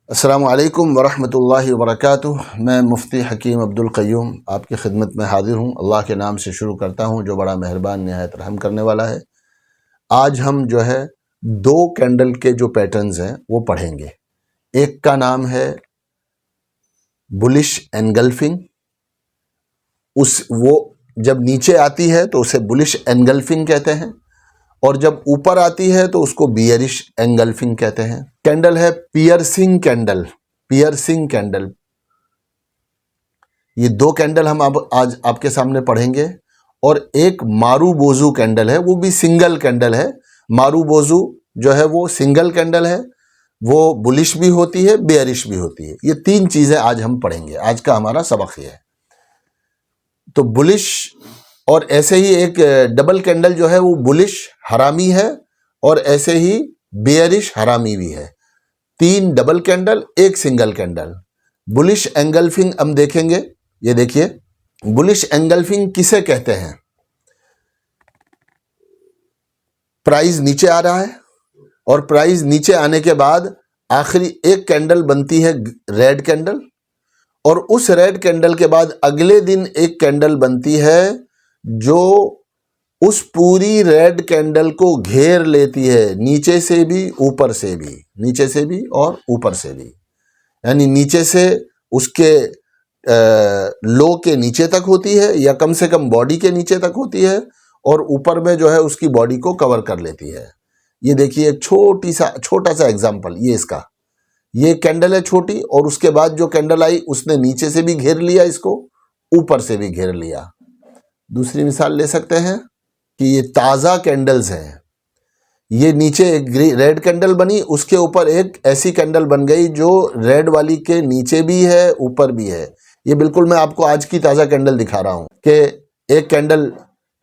अस्सलामु अलैकुम वरहमतुल्लाहि वबरकातुह। मैं मुफ्ती हकीम अब्दुल क़य्यूम आपकी खिदमत में हाजिर हूँ। अल्लाह के नाम से शुरू करता हूँ जो बड़ा मेहरबान निहायत रहम करने वाला है। आज हम जो है दो कैंडल के जो पैटर्न्स हैं वो पढ़ेंगे। एक का नाम है बुलिश एनगल्फिंग, वो जब नीचे आती है तो उसे बुलिश एनगल्फिंग कहते हैं, और जब ऊपर आती है तो उसको बियरिश एंगल्फिंग कहते हैं। कैंडल है पियर्सिंग कैंडल, पियर्सिंग कैंडल। ये दो कैंडल हम आज आपके सामने पढ़ेंगे। और एक मारूबोजू कैंडल है, वो भी सिंगल कैंडल है। मारूबोजू जो है वो सिंगल कैंडल है, वो बुलिश भी होती है, बेयरिश भी होती है। ये तीन चीजें आज हम पढ़ेंगे, आज का हमारा सबक ये है। तो बुलिश, और ऐसे ही एक डबल कैंडल जो है वो बुलिश हरामी है, और ऐसे ही बेयरिश हरामी भी है। तीन डबल कैंडल, एक सिंगल कैंडल। बुलिश एंगल्फिंग हम देखेंगे। ये देखिए, बुलिश एंगल्फिंग किसे कहते हैं? प्राइस नीचे आ रहा है और प्राइस नीचे आने के बाद आखिरी एक कैंडल बनती है रेड कैंडल, और उस रेड कैंडल के बाद अगले दिन एक कैंडल बनती है जो उस पूरी रेड कैंडल को घेर लेती है, नीचे से भी ऊपर से भी, नीचे से भी और ऊपर से भी। यानी नीचे से उसके लो के नीचे तक होती है, या कम से कम बॉडी के नीचे तक होती है, और ऊपर में जो है उसकी बॉडी को कवर कर लेती है। ये देखिए एक छोटा सा एग्जांपल, ये इसका, ये कैंडल है छोटी, और उसके बाद जो कैंडल आई उसने नीचे से भी घेर लिया, इसको ऊपर से भी घेर लिया। दूसरी मिसाल ले सकते हैं कि ये ताज़ा कैंडल्स हैं। ये नीचे एक रेड कैंडल बनी, उसके ऊपर एक ऐसी कैंडल बन गई जो रेड वाली के नीचे भी है, ऊपर भी है। ये बिल्कुल मैं आपको आज की ताज़ा कैंडल दिखा रहा हूँ कि एक कैंडल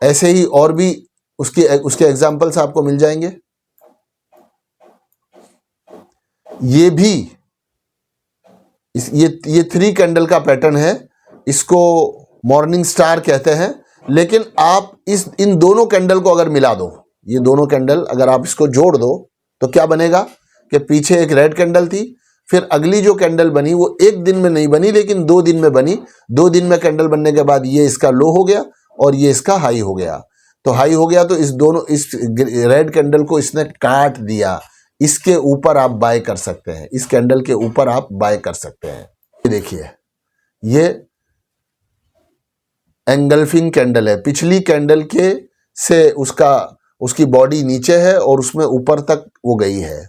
ऐसे ही और भी उसके एग्जाम्पल्स आपको मिल जाएंगे। ये भी ये थ्री कैंडल का पैटर्न है, इसको मॉर्निंग स्टार कहते हैं। लेकिन आप इन दोनों कैंडल को अगर मिला दो, ये दोनों कैंडल अगर आप इसको जोड़ दो तो क्या बनेगा कि पीछे एक रेड कैंडल थी, फिर अगली जो कैंडल बनी वो एक दिन में नहीं बनी लेकिन 2 दिन में बनी। 2 दिन में कैंडल बनने के बाद ये इसका लो हो गया और ये इसका हाई हो गया। तो हाई हो गया तो इस रेड कैंडल को इसने काट दिया। इसके ऊपर आप बाय कर सकते हैं, इस कैंडल के ऊपर आप बाय कर सकते हैं। ये देखिए, ये एंगल्फिंग कैंडल है। पिछली कैंडल के से उसकी बॉडी नीचे है और उसमें ऊपर तक वो गई है।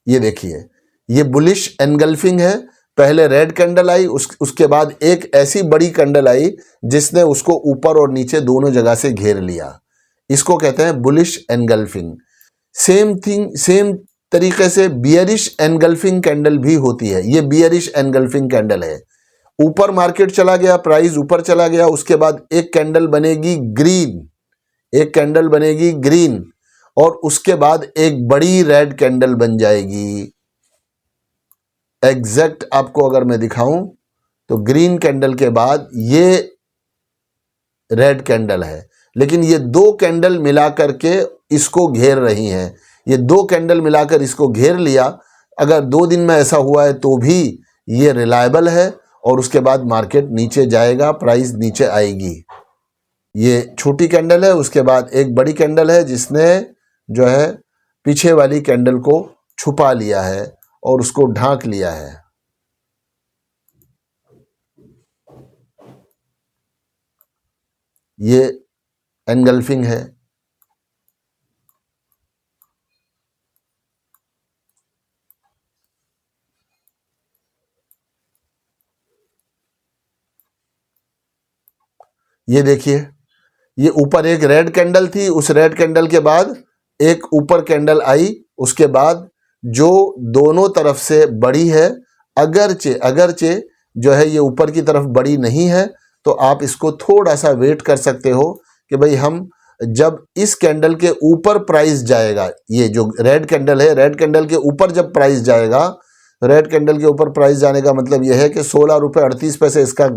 ये देखिए, ये बुलिश एनगल्फिंग है। पहले रेड कैंडल आई, उसके बाद एक ऐसी बड़ी कैंडल आई जिसने उसको ऊपर और नीचे दोनों जगह से घेर लिया। इसको कहते हैं बुलिश एनगल्फिंग। सेम तरीके से बियरिश एनगल्फिंग कैंडल भी होती है। ये बियरिश एनगल्फिंग कैंडल है। ऊपर मार्केट चला गया, प्राइस ऊपर चला गया, उसके बाद एक कैंडल बनेगी ग्रीन, एक कैंडल बनेगी ग्रीन, और उसके बाद एक बड़ी रेड कैंडल बन जाएगी। एग्जैक्ट आपको अगर मैं दिखाऊं तो ग्रीन कैंडल के बाद ये रेड कैंडल है, लेकिन ये दो कैंडल मिलाकर के इसको घेर रही हैं। ये दो कैंडल मिलाकर इसको घेर लिया। अगर 2 दिन में ऐसा हुआ है तो भी ये रिलायबल है, और उसके बाद मार्केट नीचे जाएगा, प्राइस नीचे आएगी। ये छोटी कैंडल है, उसके बाद एक बड़ी कैंडल है जिसने जो है पीछे वाली कैंडल को छुपा लिया है और उसको ढांक लिया है। ये एनगल्फिंग है। ये देखिए, ये ऊपर एक रेड कैंडल थी, उस रेड कैंडल के बाद एक ऊपर कैंडल आई, उसके बाद जो दोनों तरफ से बड़ी है। अगरचे जो है ये ऊपर की तरफ बड़ी नहीं है, तो आप इसको थोड़ा सा वेट कर सकते हो कि भाई हम जब इस कैंडल के ऊपर प्राइस जाएगा, ये जो रेड कैंडल है, रेड कैंडल के ऊपर जब प्राइस जाएगा, रेड कैंडल के ऊपर प्राइस जाने का मतलब यह है कि 16 रुपये 38 पैसे इसका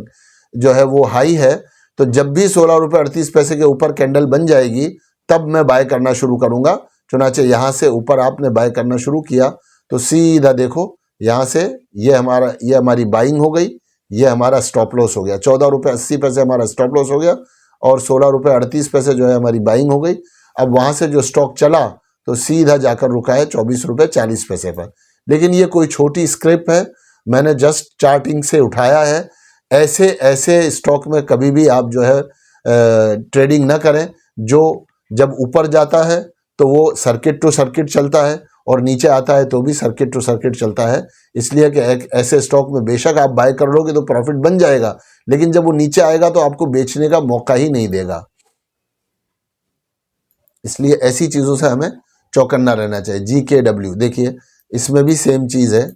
जो है वो हाई है। तो जब भी 16 रुपये 38 पैसे के ऊपर कैंडल बन जाएगी तब मैं बाय करना शुरू करूंगा। चुनाचे यहाँ से ऊपर आपने बाय करना शुरू किया तो सीधा देखो यहाँ से ये हमारी बाइंग हो गई, ये हमारा स्टॉप लॉस हो गया। 14 रुपये 80 पैसे हमारा स्टॉप लॉस हो गया और 16 रुपये 38 पैसे जो है हमारी बाइंग हो गई। अब वहाँ से जो स्टॉक चला तो सीधा जाकर रुका है 24 रुपये 40 पैसे पर। लेकिन ये कोई छोटी स्क्रिप है, मैंने जस्ट चार्टिंग से उठाया है। ऐसे ऐसे स्टॉक में कभी भी आप जो है ट्रेडिंग ना करें। जो जब ऊपर जाता है तो वो सर्किट टू सर्किट चलता है और नीचे आता है तो भी सर्किट टू सर्किट चलता है। इसलिए कि ऐसे स्टॉक में बेशक आप बाय कर लोगे तो प्रॉफिट बन जाएगा, लेकिन जब वो नीचे आएगा तो आपको बेचने का मौका ही नहीं देगा। इसलिए ऐसी चीजों से हमें चौकन्ना रहना चाहिए। GKW देखिए, इसमें भी सेम चीज है।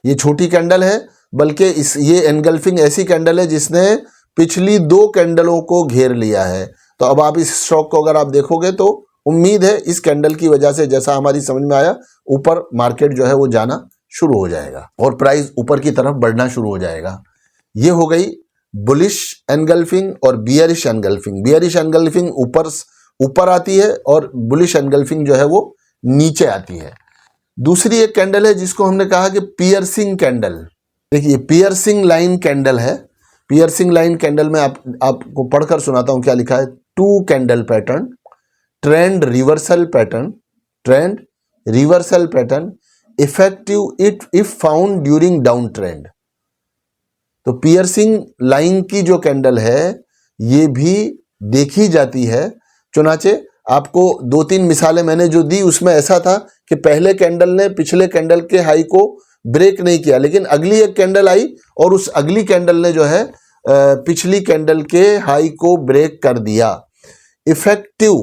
ये छोटी कैंडल है, बल्कि ये एनगल्फिंग ऐसी कैंडल है जिसने पिछली 2 कैंडलों को घेर लिया है। तो अब आप इस स्टॉक को अगर आप देखोगे तो उम्मीद है इस कैंडल की वजह से, जैसा हमारी समझ में आया, ऊपर मार्केट जो है वो जाना शुरू हो जाएगा और प्राइस ऊपर की तरफ बढ़ना शुरू हो जाएगा। ये हो गई बुलिश एनगल्फिंग और बियरिश एनगल्फिंग। बियरिश एनगल्फिंग ऊपर आती है और बुलिश एनगल्फिंग जो है वो नीचे आती है। दूसरी एक कैंडल है जिसको हमने कहा कि पियर्सिंग कैंडल। देखिए, पियर्सिंग लाइन कैंडल है। पियर्सिंग लाइन कैंडल में आपको पढ़कर सुनाता हूं क्या लिखा है। 2 candle pattern, trend reversal pattern, trend reversal pattern, effective if found during down trend. तो पियर्सिंग लाइन की जो कैंडल है ये भी देखी जाती है। चुनाचे आपको 2-3 मिसालें मैंने जो दी उसमें ऐसा था कि पहले कैंडल ने पिछले कैंडल के हाई को ब्रेक नहीं किया, लेकिन अगली एक कैंडल आई और उस अगली कैंडल ने जो है पिछली कैंडल के हाई को ब्रेक कर दिया। इफेक्टिव,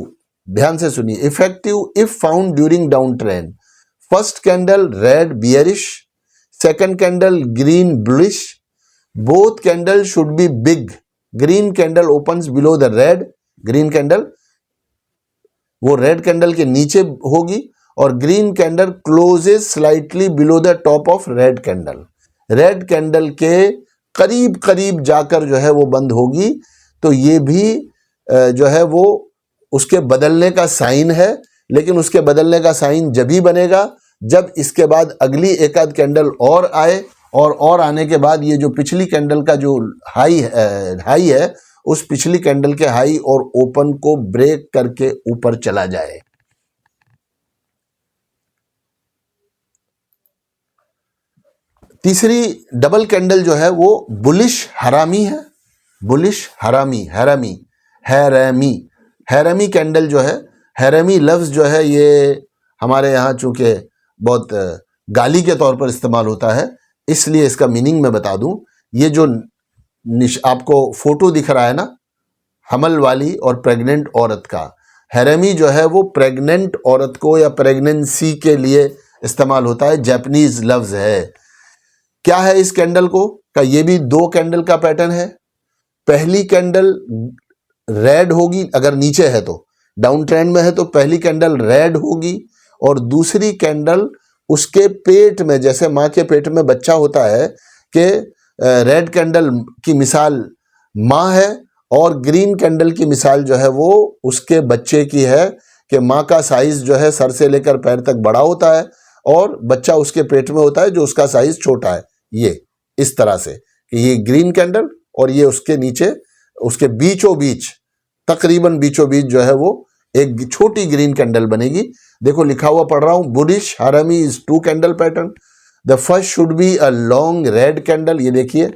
ध्यान से सुनिए, effective if found during down trend. First candle red bearish, second candle green bullish, both candle should be big. Green candle opens below the red, green candle वो red candle के नीचे होगी और green candle closes slightly below the top of red candle. Red candle के करीब करीब जाकर जो है वो बंद होगी। तो ये भी जो है वो उसके बदलने का साइन है, लेकिन उसके बदलने का साइन जब ही बनेगा जब इसके बाद अगली एक आध कैंडल और आए और आने के बाद ये जो पिछली कैंडल का जो हाई है उस पिछली कैंडल के हाई और ओपन को ब्रेक करके ऊपर चला जाए। तीसरी डबल कैंडल जो है वो बुलिश हरामी है। बुलिश हरामी, हैरमी कैंडल जो है, हैरमी लफ्ज जो है ये हमारे यहाँ चूंकि बहुत गाली के तौर पर इस्तेमाल होता है, इसलिए इसका मीनिंग मैं बता दूं। ये जो आपको फोटो दिख रहा है ना, हमल वाली और प्रेग्नेंट औरत का, हैरमी जो है वो प्रेग्नेंट औरत को या प्रेगनेंसी के लिए इस्तेमाल होता है, जापानीज लफ्ज है। क्या है इस कैंडल को का, ये भी 2 कैंडल का पैटर्न है। पहली कैंडल रेड होगी, अगर नीचे है तो डाउन ट्रेंड में है तो पहली कैंडल रेड होगी और दूसरी कैंडल उसके पेट में, जैसे माँ के पेट में बच्चा होता है कि रेड कैंडल की मिसाल माँ है और ग्रीन कैंडल की मिसाल जो है वो उसके बच्चे की है कि माँ का साइज जो है सर से लेकर पैर तक बड़ा होता है और बच्चा उसके पेट में होता है जो उसका साइज छोटा है। ये इस तरह से कि ये ग्रीन कैंडल और ये उसके नीचे, उसके बीचों बीच, तकरीबन बीचों बीच जो है वो एक छोटी ग्रीन कैंडल बनेगी। देखो लिखा हुआ पढ़ रहा हूं, बुलिश हरामी is 2 candle pattern. The first should be a long red candle, ये देखिए।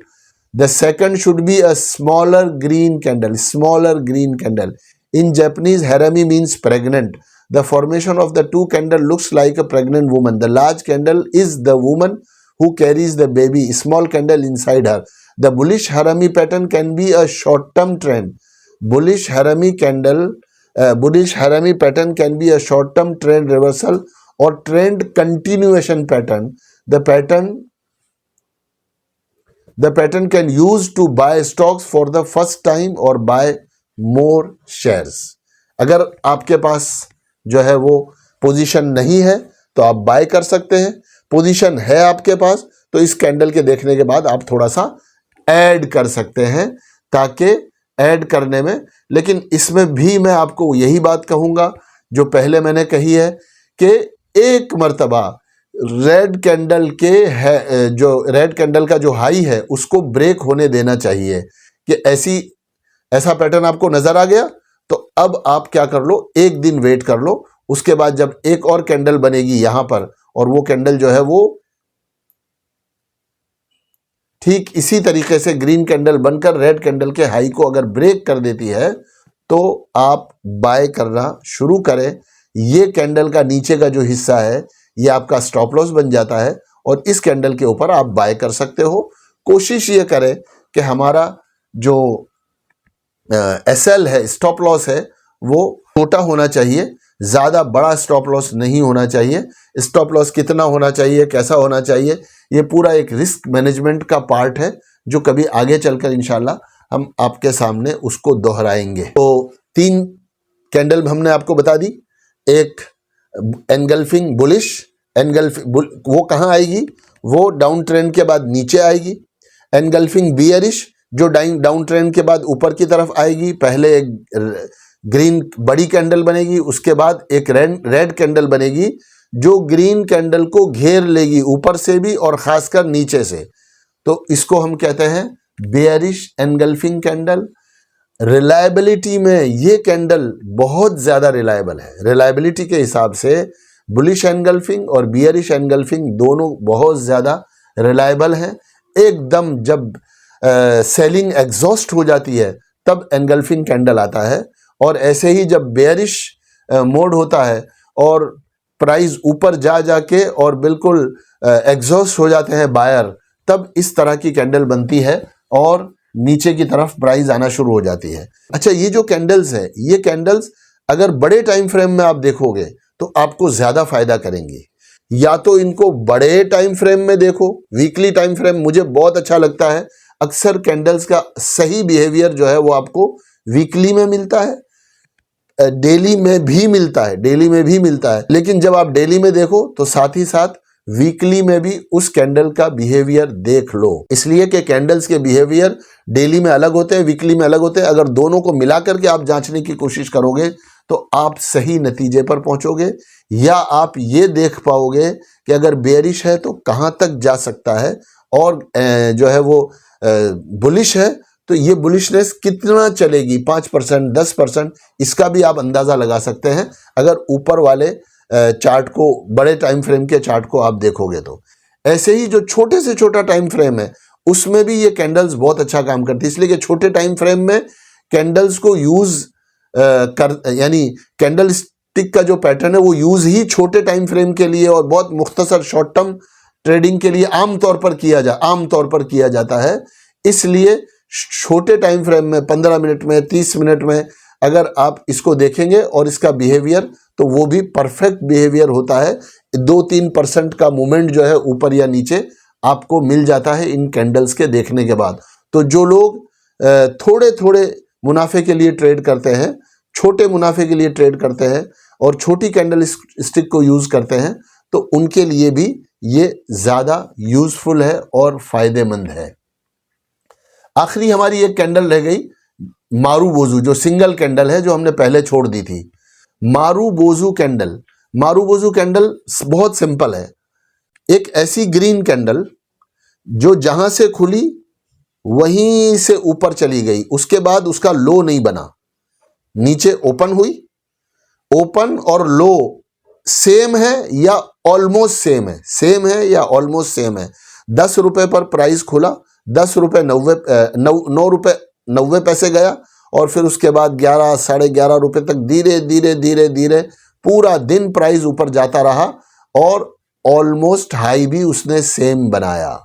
The second should be a smaller green candle, smaller green candle. In Japanese, harami means pregnant. The formation of the 2 candle looks like a pregnant woman. The large candle is the woman who carries the baby, small candle inside her. The bullish harami pattern can be a short-term trend. Bullish harami pattern can be a short-term trend reversal or trend continuation pattern. The pattern can use to buy stocks for the first time or buy more shares. अगर आपके पास जो है वो position नहीं है तो आप bye कर सकते हैं। पोजीशन है आपके पास तो इस कैंडल के देखने के बाद आप थोड़ा सा ऐड कर सकते हैं, ताकि ऐड करने में लेकिन इसमें भी मैं आपको यही बात कहूँगा जो पहले मैंने कही है कि एक मर्तबा रेड कैंडल के है, जो रेड कैंडल का जो हाई है उसको ब्रेक होने देना चाहिए कि ऐसा पैटर्न आपको नजर आ गया तो अब आप क्या कर लो, एक दिन वेट कर लो। उसके बाद जब एक और कैंडल बनेगी यहां पर और वो कैंडल जो है वो ठीक इसी तरीके से ग्रीन कैंडल बनकर रेड कैंडल के हाई को अगर ब्रेक कर देती है तो आप बाय करना शुरू करें। ये कैंडल का नीचे का जो हिस्सा है ये आपका स्टॉप लॉस बन जाता है और इस कैंडल के ऊपर आप बाय कर सकते हो। कोशिश ये करें कि हमारा जो एसएल है, स्टॉप लॉस है, वो छोटा होना चाहिए, ज़्यादा बड़ा स्टॉप लॉस नहीं होना चाहिए। स्टॉप लॉस कितना होना चाहिए, कैसा होना चाहिए, ये पूरा एक रिस्क मैनेजमेंट का पार्ट है जो कभी आगे चलकर इंशाल्लाह हम आपके सामने उसको दोहराएंगे। तो 3 कैंडल हमने आपको बता दी। एक एनगल्फिंग बुलिश, वो कहाँ आएगी, वो डाउन ट्रेंड के बाद नीचे आएगी। एनगल्फिंग बियरिश जो डाउन ट्रेंड के बाद ऊपर की तरफ आएगी। पहले एक ग्रीन बड़ी कैंडल बनेगी, उसके बाद एक रेड कैंडल बनेगी जो ग्रीन कैंडल को घेर लेगी ऊपर से भी और खासकर नीचे से। तो इसको हम कहते हैं बेयरिश एनगल्फिंग कैंडल। रिलायबिलिटी में ये कैंडल बहुत ज़्यादा रिलायबल है। रिलायबिलिटी के हिसाब से बुलिश एनगल्फिंग और बियरिश एनगल्फिंग दोनों बहुत ज़्यादा रिलायबल हैं। एकदम जब सेलिंग एग्जॉस्ट हो जाती है तब एनगल्फिंग कैंडल आता है और ऐसे ही जब बेयरिश मोड होता है और प्राइस ऊपर जा जाके और बिल्कुल एग्जॉस्ट हो जाते हैं बायर, तब इस तरह की कैंडल बनती है और नीचे की तरफ प्राइस आना शुरू हो जाती है। अच्छा, ये जो कैंडल्स है, ये कैंडल्स अगर बड़े टाइम फ्रेम में आप देखोगे तो आपको ज्यादा फायदा करेंगी। या तो इनको बड़े टाइम फ्रेम में देखो, वीकली टाइम फ्रेम मुझे बहुत अच्छा लगता है। अक्सर कैंडल्स का सही बिहेवियर जो है वो आपको वीकली में मिलता है, डेली में भी मिलता है, लेकिन जब आप डेली में देखो तो साथ ही साथ वीकली में भी उस कैंडल का बिहेवियर देख लो। इसलिए कि कैंडल्स के बिहेवियर डेली में अलग होते हैं, वीकली में अलग होते हैं। अगर दोनों को मिलाकर के आप जांचने की कोशिश करोगे तो आप सही नतीजे पर पहुंचोगे, या आप ये देख पाओगे कि अगर बेयरिश है तो कहां तक जा सकता है और जो है वो बुलिश है तो ये बुलिशनेस कितना चलेगी, 5%, 10%, इसका भी आप अंदाजा लगा सकते हैं अगर ऊपर वाले चार्ट को, बड़े टाइम फ्रेम के चार्ट को आप देखोगे तो। ऐसे ही जो छोटे से छोटा टाइम फ्रेम है उसमें भी ये कैंडल्स बहुत अच्छा काम करती है, इसलिए कि छोटे टाइम फ्रेम में कैंडल्स को यूज यानी कैंडल स्टिक का जो पैटर्न है वो यूज ही छोटे टाइम फ्रेम के लिए और बहुत मुख्तसर शॉर्ट टर्म ट्रेडिंग के लिए आमतौर पर किया जाता है। इसलिए छोटे टाइम फ्रेम में 15 मिनट में, 30 मिनट में अगर आप इसको देखेंगे और इसका बिहेवियर, तो वो भी परफेक्ट बिहेवियर होता है। 2-3% का मूवमेंट जो है ऊपर या नीचे आपको मिल जाता है इन कैंडल्स के देखने के बाद। तो जो लोग थोड़े थोड़े मुनाफे के लिए ट्रेड करते हैं, छोटे मुनाफे के लिए ट्रेड करते हैं और छोटी कैंडल स्टिक को यूज करते हैं, तो उनके लिए भी ये ज्यादा यूजफुल है और फायदेमंद है। आखिरी हमारी एक कैंडल रह गई मारूबोजू, जो सिंगल कैंडल है, जो हमने पहले छोड़ दी थी। मारूबोजू कैंडल बहुत सिंपल है। एक ऐसी ग्रीन कैंडल जो जहां से खुली वहीं से ऊपर चली गई, उसके बाद उसका लो नहीं बना, नीचे ओपन हुई, ओपन और लो सेम है या ऑलमोस्ट सेम है या ऑलमोस्ट सेम है। 10 रुपए पर प्राइस खुला, 9 रुपए 90 पैसे गया और फिर उसके बाद 11, 11.5 रुपए तक धीरे पूरा दिन प्राइस ऊपर जाता रहा और ऑलमोस्ट हाई भी उसने सेम बनाया।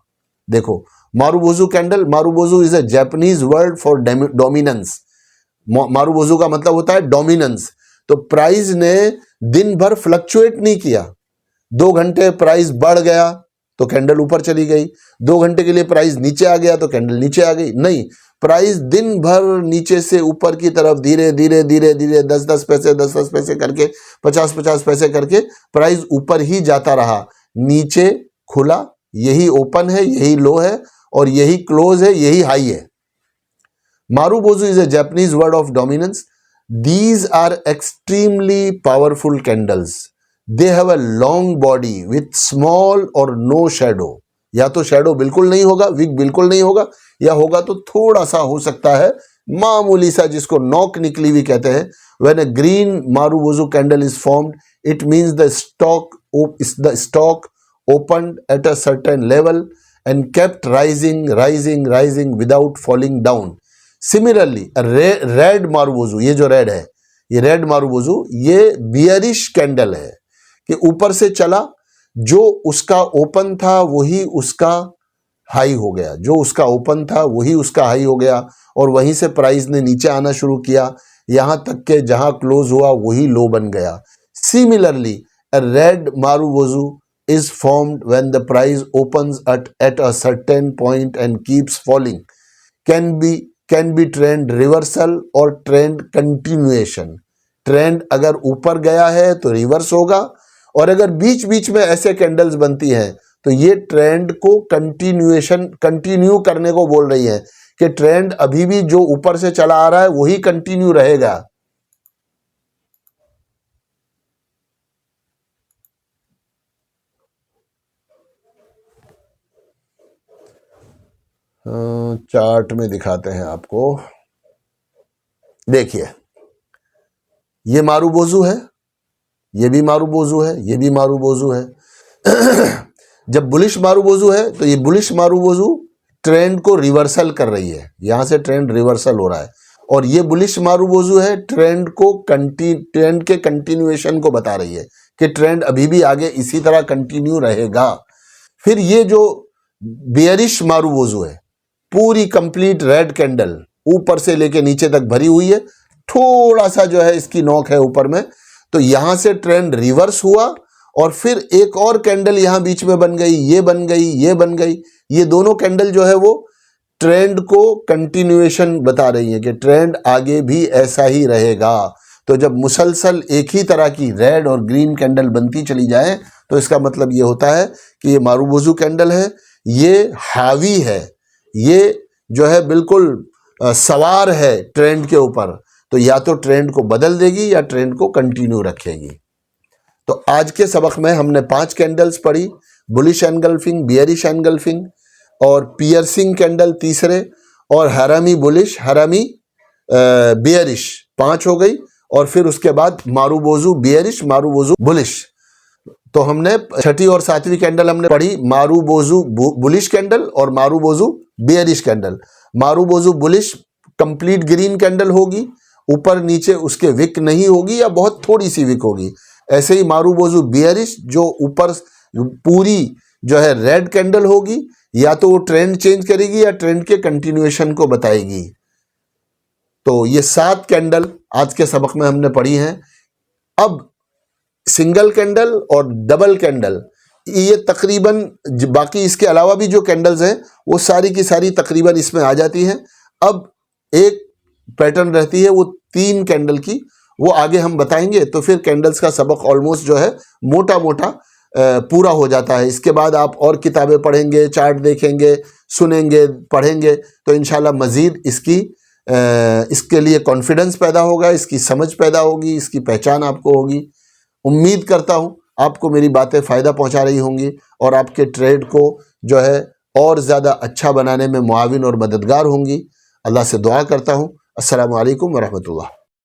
देखो marubozu candle, marubozu is a Japanese word for dominance. Marubozu का मतलब होता है डोमिनेंस। तो प्राइस ने दिन भर फ्लक्चुएट नहीं किया। 2 घंटे प्राइस बढ़ गया तो कैंडल ऊपर चली गई, 2 घंटे के लिए प्राइस नीचे आ गया तो कैंडल नीचे आ गई। नहीं, प्राइस दिन भर नीचे से ऊपर की तरफ धीरे 10 पैसे करके, 50 पैसे करके प्राइस ऊपर ही जाता रहा। नीचे खुला, यही ओपन है, यही लो है और यही क्लोज है, यही हाई है। Marubozu is a Japanese word of dominance. These are extremely powerful candles. They have a long body with small or no shadow. या तो शैडो बिल्कुल नहीं होगा, विग बिल्कुल नहीं होगा, या होगा तो थोड़ा सा हो सकता है, मामूली सा, जिसको नोक निकली हुई कहते हैं. When a green Marubozu candle is formed, it means the stock opened at a certain level and kept rising without falling down. Similarly, a red Marubozu, ये जो रेड है, ये रेड Marubozu, ये बियरिश कैंडल है कि ऊपर से चला, जो उसका ओपन था वही उसका हाई हो गया, जो उसका ओपन था वही उसका हाई हो गया, और वहीं से प्राइस ने नीचे आना शुरू किया, यहां तक के जहां क्लोज हुआ वही लो बन गया. Similarly, a red Marubozu is formed when the price opens at a certain point and keeps falling. Can be trend reversal or trend continuation. Trend अगर ऊपर गया है तो रिवर्स होगा, और अगर बीच बीच में ऐसे कैंडल्स बनती हैं तो ये ट्रेंड को कंटिन्यू करने को बोल रही है कि ट्रेंड अभी भी जो ऊपर से चला आ रहा है वही कंटिन्यू रहेगा. चार्ट में दिखाते हैं आपको. देखिए, ये Marubozu है, ये भी Marubozu है, ये भी Marubozu है. जब बुलिश Marubozu है तो ये बुलिश Marubozu ट्रेंड को रिवर्सल कर रही है, यहां से ट्रेंड रिवर्सल हो रहा है, और ये बुलिश Marubozu है ट्रेंड के कंटिन्यूएशन को बता रही है कि ट्रेंड अभी भी आगे इसी तरह कंटिन्यू रहेगा. फिर ये जो बेयरिश Marubozu है, पूरी कंप्लीट रेड कैंडल ऊपर से लेके नीचे तक भरी हुई है, थोड़ा सा जो है इसकी नोक है ऊपर में, तो यहां से ट्रेंड रिवर्स हुआ, और फिर एक और कैंडल यहां बीच में बन गई, ये बन गई, ये बन गई. ये दोनों कैंडल जो है वो ट्रेंड को कंटिन्यूएशन बता रही है कि ट्रेंड आगे भी ऐसा ही रहेगा. तो जब मुसलसल एक ही तरह की रेड और ग्रीन कैंडल बनती चली जाए तो इसका मतलब ये होता है कि ये Marubozu कैंडल है, ये हावी है, ये जो है बिल्कुल सवार है ट्रेंड के ऊपर, तो या तो ट्रेंड को बदल देगी या ट्रेंड को कंटिन्यू रखेगी. तो आज के सबक में हमने 5 कैंडल्स पढ़ी, बुलिश एनगल्फिंग, बियरिश एनगल्फिंग और पियर्सिंग कैंडल तीसरे, और हरामी बुलिश, हरामी बियरिश 5 हो गई, और फिर उसके बाद Marubozu बियरिश, Marubozu बुलिश. तो हमने छठी और सातवीं कैंडल हमने पढ़ी, Marubozu बुलिश कैंडल और Marubozu bearish candle. Marubozu bullish complete green candle होगी, ऊपर नीचे उसके विक नहीं होगी या बहुत थोड़ी सी विक होगी. ऐसे ही Marubozu बियरिश जो ऊपर पूरी जो है रेड कैंडल होगी, या तो वो ट्रेंड चेंज करेगी या ट्रेंड के कंटिन्यूएशन को बताएगी. तो ये 7 कैंडल आज के सबक में हमने पढ़ी हैं. अब सिंगल कैंडल और डबल कैंडल, ये तकरीबन बाकी इसके अलावा भी जो कैंडल्स हैं वो सारी की सारी तकरीबन इसमें आ जाती हैं. अब एक पैटर्न रहती है वो 3 कैंडल की, वो आगे हम बताएंगे. तो फिर कैंडल्स का सबक ऑलमोस्ट जो है मोटा मोटा पूरा हो जाता है. इसके बाद आप और किताबें पढ़ेंगे, चार्ट देखेंगे, सुनेंगे, पढ़ेंगे, तो इंशाल्लाह मज़ीद इसके लिए कॉन्फिडेंस पैदा होगा, इसकी समझ पैदा होगी, इसकी पहचान आपको होगी. उम्मीद करता हूँ आपको मेरी बातें फ़ायदा पहुँचा रही होंगी और आपके ट्रेड को जो है और ज़्यादा अच्छा बनाने में मुआविन और मददगार होंगी. अल्लाह से दुआ करता हूँ. अस्सलामु अलैकुम व रहमतुल्लाह.